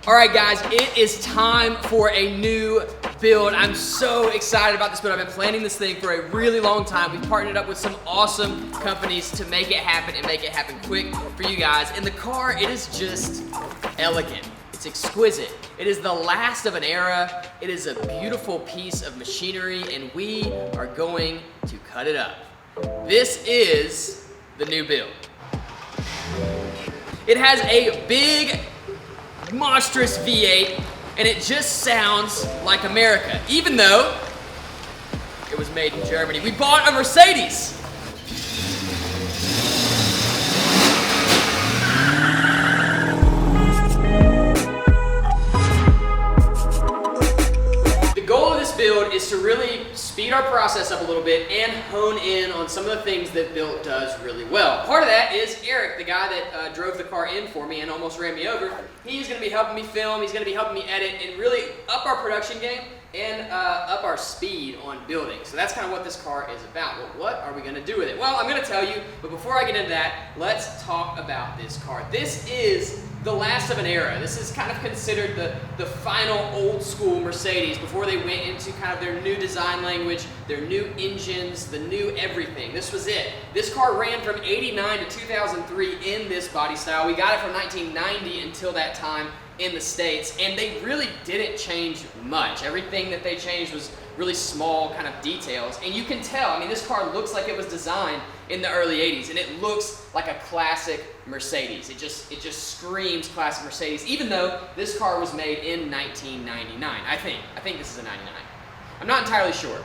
Alright guys, it is time for a new build. I'm so excited about this build. I've been planning this thing for a really long time. We've partnered up with some awesome companies to make it happen and make it happen quick for you guys. And the car, it is just elegant. It's exquisite. It is the last of an era. It is a beautiful piece of machinery, and we are going to cut it up. This is the new build. It has a big, monstrous V8, and it just sounds like America, even though it was made in Germany. We bought a Mercedes. The goal of this build is to really speed our process up a little bit and hone in on some of the things that Built does really well. Part of that is Eric, the guy that drove the car in for me and almost ran me over. He's going to be helping me film, he's going to be helping me edit, and really up our production game and up our speed on building. So that's kind of what this car is about. Well, what are we going to do with it? Well, I'm going to tell you, but before I get into that, let's talk about this car. This is the last of an era. This is kind of considered the final old school Mercedes before they went into kind of their new design language, their new engines, the new everything. This was it. This car ran from 89 to 2003 in this body style. We got it from 1990 until that time in the States, and they really didn't change much. Everything that they changed was really small kind of details, and you can tell, I mean, this car looks like it was designed in the early 80s, and it looks like a classic Mercedes. It just screams classic Mercedes, even though this car was made in 1999. I think this is a 99. I'm not entirely sure.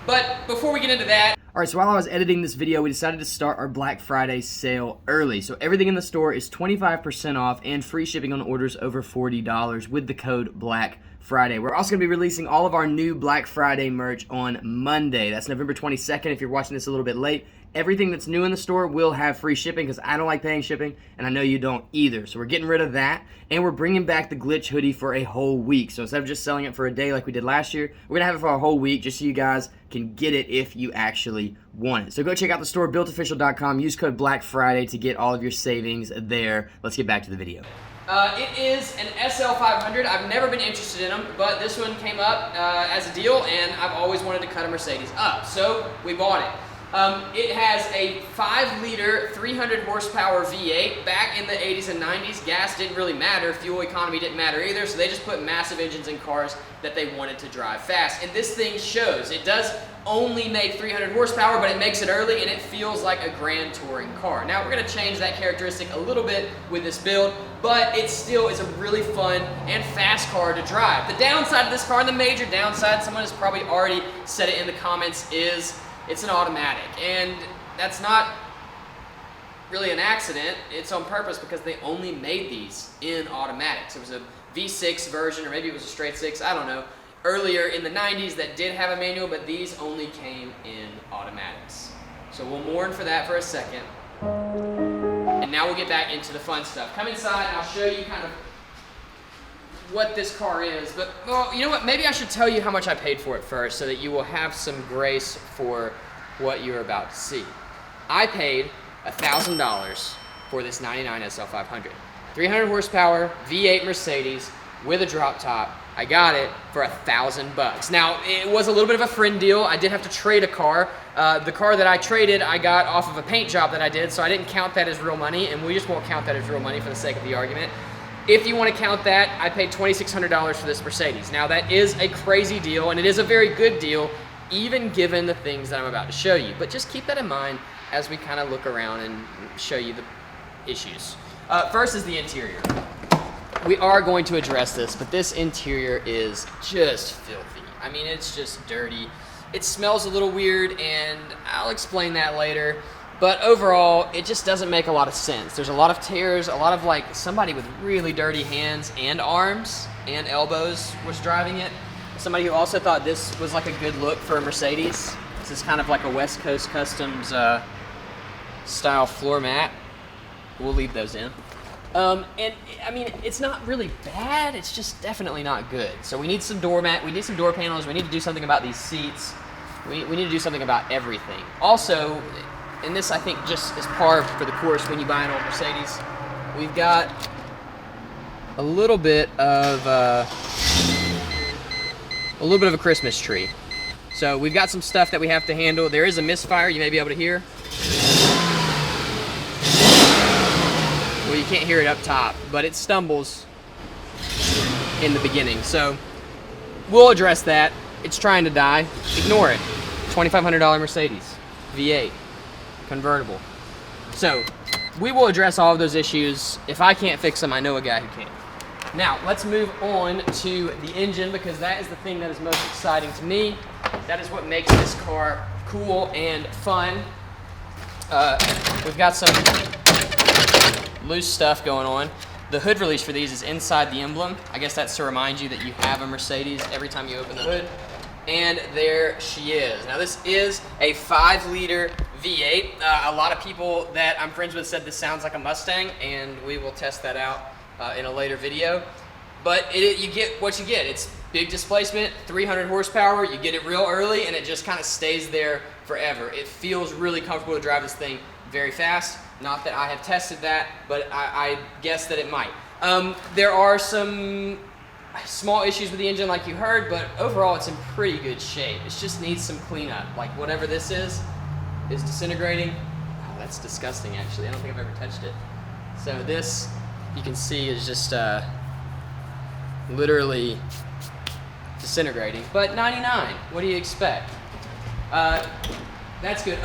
But before we get into that, alright, so while I was editing this video, we decided to start our Black Friday sale early. So everything in the store is 25% off and free shipping on orders over $40 with the code Black Friday. We're also going to be releasing all of our new Black Friday merch on Monday. That's November 22nd if you're watching this a little bit late. Everything that's new in the store will have free shipping because I don't like paying shipping, and I know you don't either. So we're getting rid of that, and we're bringing back the Glitch hoodie for a whole week. So instead of just selling it for a day like we did last year, we're going to have it for a whole week just so you guys can get it if you actually want it. So go check out the store, builtofficial.com. Use code Black Friday to get all of your savings there. Let's get back to the video. It is an SL500. I've never been interested in them, but this one came up as a deal, and I've always wanted to cut a Mercedes up, so we bought it. It has a 5-liter, 300 horsepower V8. Back in the 80s and 90s, gas didn't really matter, fuel economy didn't matter either, so they just put massive engines in cars that they wanted to drive fast. And this thing shows. It does only make 300 horsepower, but it makes it early and it feels like a grand touring car. Now, we're going to change that characteristic a little bit with this build, but it still is a really fun and fast car to drive. The downside of this car, and the major downside, someone has probably already said it in the comments, is it's an automatic, and that's not really an accident. It's on purpose because they only made these in automatics. It was a V6 version, or maybe it was a straight 6, I don't know, earlier in the 90s that did have a manual, but these only came in automatics. So we'll mourn for that for a second, and now we'll get back into the fun stuff. Come inside and I'll show you kind of what this car is, but, well, you know what, maybe I should tell you how much I paid for it first so that you will have some grace for what you're about to see. I paid $1,000 for this 99 SL500. 300 horsepower, V8 Mercedes with a drop top. I got it for $1,000. Now, it was a little bit of a friend deal. I did have to trade a car. The car that I traded, I got off of a paint job that I did, so I didn't count that as real money, and we just won't count that as real money for the sake of the argument. If you want to count that, I paid $2,600 for this Mercedes. Now, that is a crazy deal, and it is a very good deal, even given the things that I'm about to show you. But just keep that in mind as we kind of look around and show you the issues. First is the interior. We are going to address this, but this interior is just filthy. I mean, it's just dirty. It smells a little weird, and I'll explain that later. But overall, it just doesn't make a lot of sense. There's a lot of tears, a lot of like somebody with really dirty hands and arms and elbows was driving it. Somebody who also thought this was like a good look for a Mercedes. This is kind of like a West Coast Customs style floor mat. We'll leave those in. And I mean, it's not really bad, it's just definitely not good. So we need some door panels, we need to do something about these seats. We need to do something about everything. Also, and this I think just is par for the course when you buy an old Mercedes, we've got a little bit of a Christmas tree. So we've got some stuff that we have to handle. There is a misfire you may be able to hear. Well, you can't hear it up top, but it stumbles in the beginning. So we'll address that. It's trying to die. Ignore it. $2,500 Mercedes V8 convertible. So we will address all of those issues. If I can't fix them, I know a guy who can. Now, let's move on to the engine, because that is the thing that is most exciting to me. That is what makes this car cool and fun. We've got some loose stuff going on. The hood release for these is inside the emblem. I guess that's to remind you that you have a Mercedes every time you open the hood. And there she is. Now, this is a 5-liter V8. A lot of people that I'm friends with said this sounds like a Mustang, and we will test that out in a later video. But you get what you get. It's big displacement, 300 horsepower. You get it real early, and it just kind of stays there forever. It feels really comfortable to drive this thing very fast. Not that I have tested that, but I guess that it might. There are some small issues with the engine, like you heard, but overall it's in pretty good shape. It just needs some cleanup. Like whatever this is disintegrating. Oh, that's disgusting, actually. I don't think I've ever touched it. So this, you can see, is just literally disintegrating. But 99, what do you expect? That's good.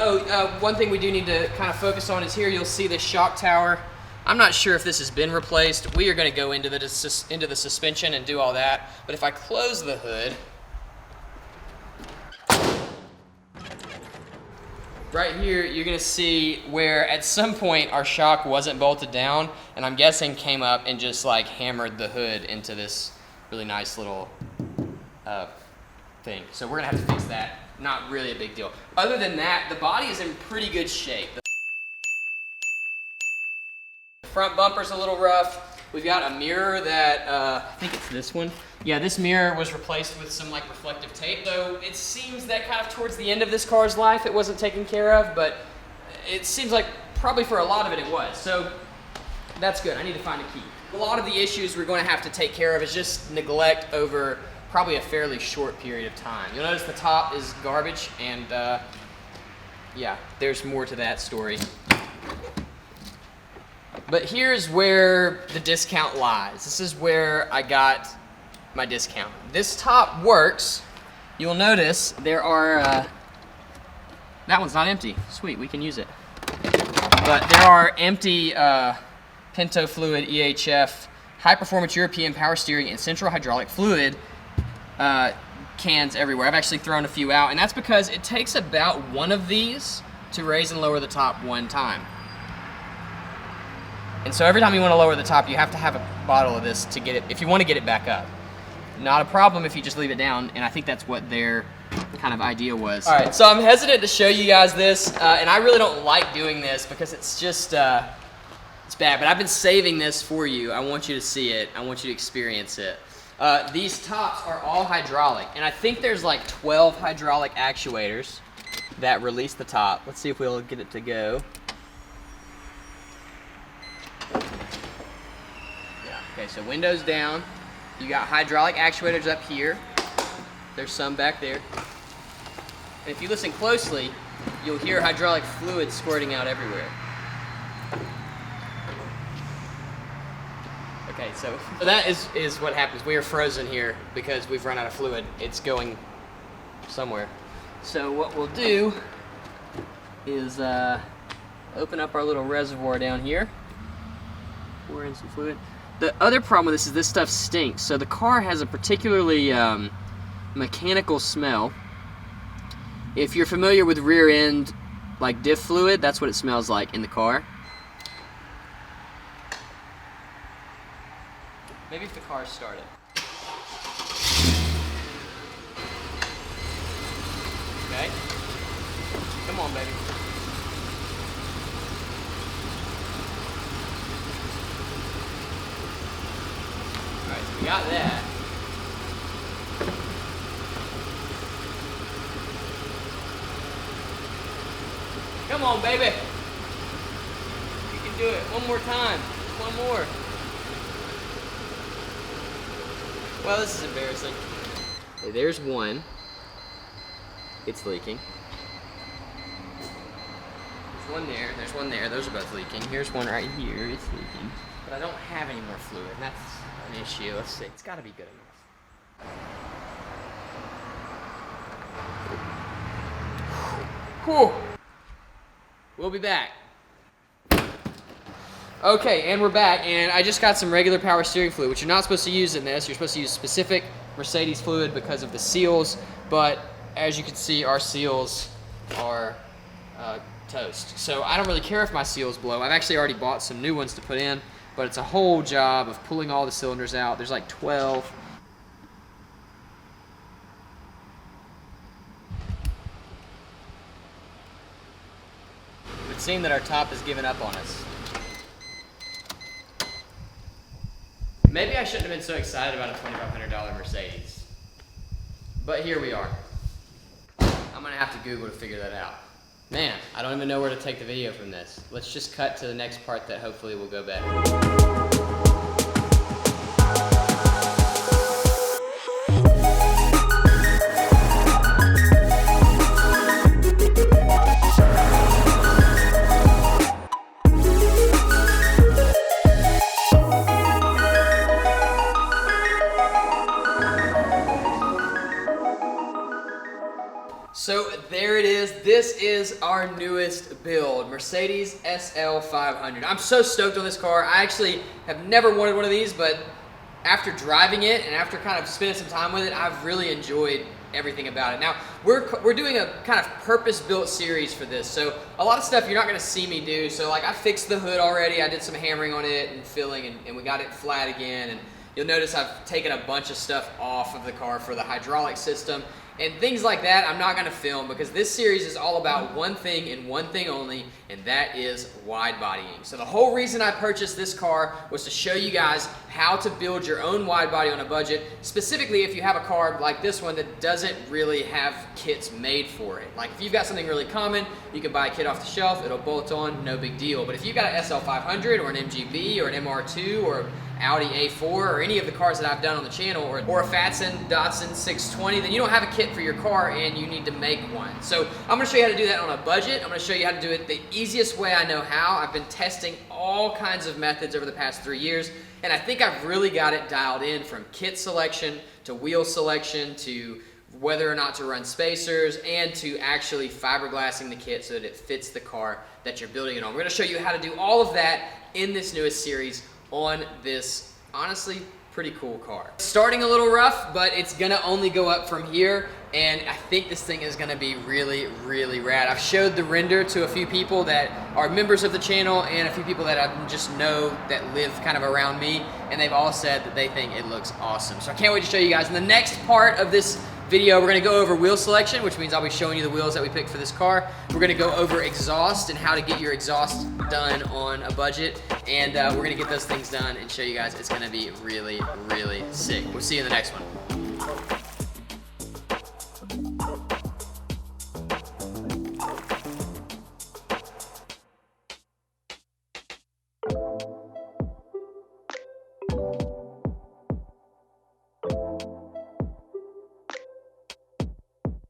One thing we do need to kind of focus on is here. You'll see the shock tower. I'm not sure if this has been replaced. We are going to go into the suspension and do all that. But if I close the hood, right here, you're going to see where at some point our shock wasn't bolted down, and I'm guessing came up and just like hammered the hood into this really nice little thing. So we're going to have to fix that. Not really a big deal. Other than that, the body is in pretty good shape. The front bumper's a little rough. We've got a mirror that, I think it's this one. Yeah, this mirror was replaced with some like reflective tape, though it seems that kind of towards the end of this car's life it wasn't taken care of, but it seems like probably for a lot of it it was. So that's good. I need to find a key. A lot of the issues we're going to have to take care of is just neglect over probably a fairly short period of time. You'll notice the top is garbage, and yeah, there's more to that story. But here's where the discount lies. This is where I got my discount. This top works. You'll notice there are, that one's not empty. Sweet, we can use it. But there are empty Pinto Fluid EHF high performance European power steering and central hydraulic fluid cans everywhere. I've actually thrown a few out, and that's because it takes about one of these to raise and lower the top one time. And so every time you want to lower the top, you have to have a bottle of this to get it, if you want to get it back up. Not a problem if you just leave it down, and I think that's what their kind of idea was. All right, so I'm hesitant to show you guys this, and I really don't like doing this because it's just, it's bad, but I've been saving this for you. I want you to see it. I want you to experience it. These tops are all hydraulic, and I think there's like 12 hydraulic actuators that release the top. Let's see if we'll get it to go. Yeah. Okay, so windows down. You got hydraulic actuators up here. There's some back there. And if you listen closely, you'll hear hydraulic fluid squirting out everywhere. Okay, so that is what happens. We are frozen here because we've run out of fluid. It's going somewhere. So what we'll do is open up our little reservoir down here. Pour in some fluid. The other problem with this is this stuff stinks. So the car has a particularly mechanical smell. If you're familiar with rear end, like diff fluid, that's what it smells like in the car. Maybe if the car started. Okay. Come on, baby. Alright, so we got that. Come on, baby. You can do it. One more time. One more. Well, this is embarrassing. Okay, there's one. It's leaking. There's one there, there's one there. Those are both leaking. Here's one right here. It's leaking. But I don't have any more fluid, and that's an issue. Let's see. It's got to be good enough. Whew. We'll be back. Okay, and we're back, and I just got some regular power steering fluid, which you're not supposed to use in this. You're supposed to use specific Mercedes fluid because of the seals, but as you can see, our seals are toast. So I don't really care if my seals blow. I've actually already bought some new ones to put in, but it's a whole job of pulling all the cylinders out. There's like 12. It would seem that our top has given up on us. Maybe I shouldn't have been so excited about a $2,500 Mercedes. But here we are. I'm gonna have to Google to figure that out. Man, I don't even know where to take the video from this. Let's just cut to the next part that hopefully will go better. So there it is. This is our newest build, Mercedes SL 500. I'm so stoked on this car. I actually have never wanted one of these, but after driving it and after kind of spending some time with it, I've really enjoyed everything about it. Now, we're doing a kind of purpose-built series for this, so a lot of stuff you're not going to see me do. So like I fixed the hood already. I did some hammering on it and filling, and we got it flat again. And you'll notice I've taken a bunch of stuff off of the car for the hydraulic system. And things like that I'm not going to film because this series is all about one thing and one thing only, and that is wide bodying. So the whole reason I purchased this car was to show you guys how to build your own wide body on a budget, specifically if you have a car like this one that doesn't really have kits made for it. Like if you've got something really common, you can buy a kit off the shelf, it'll bolt on, no big deal. But if you've got an SL 500 or an MGB or an MR2 or Audi A4 or any of the cars that I've done on the channel, or a Fatson Datsun 620, then you don't have a kit for your car and you need to make one. So I'm gonna show you how to do that on a budget. I'm gonna show you how to do it the easiest way I know how. I've been testing all kinds of methods over the past 3 years, and I think I've really got it dialed in, from kit selection to wheel selection to whether or not to run spacers, and to actually fiberglassing the kit so that it fits the car that you're building it on. We're gonna show you how to do all of that in this newest series on this honestly pretty cool car. Starting a little rough, but it's gonna only go up from here, and I think this thing is gonna be really, really rad. I've showed the render to a few people that are members of the channel and a few people that I just know that live kind of around me, and they've all said that they think it looks awesome. So I can't wait to show you guys. In the next part of this video, we're gonna go over wheel selection, which means I'll be showing you the wheels that we picked for this car. We're gonna go over exhaust and how to get your exhaust done on a budget, and we're gonna get those things done and show you guys. It's gonna be really, really sick. We'll see you in the next one.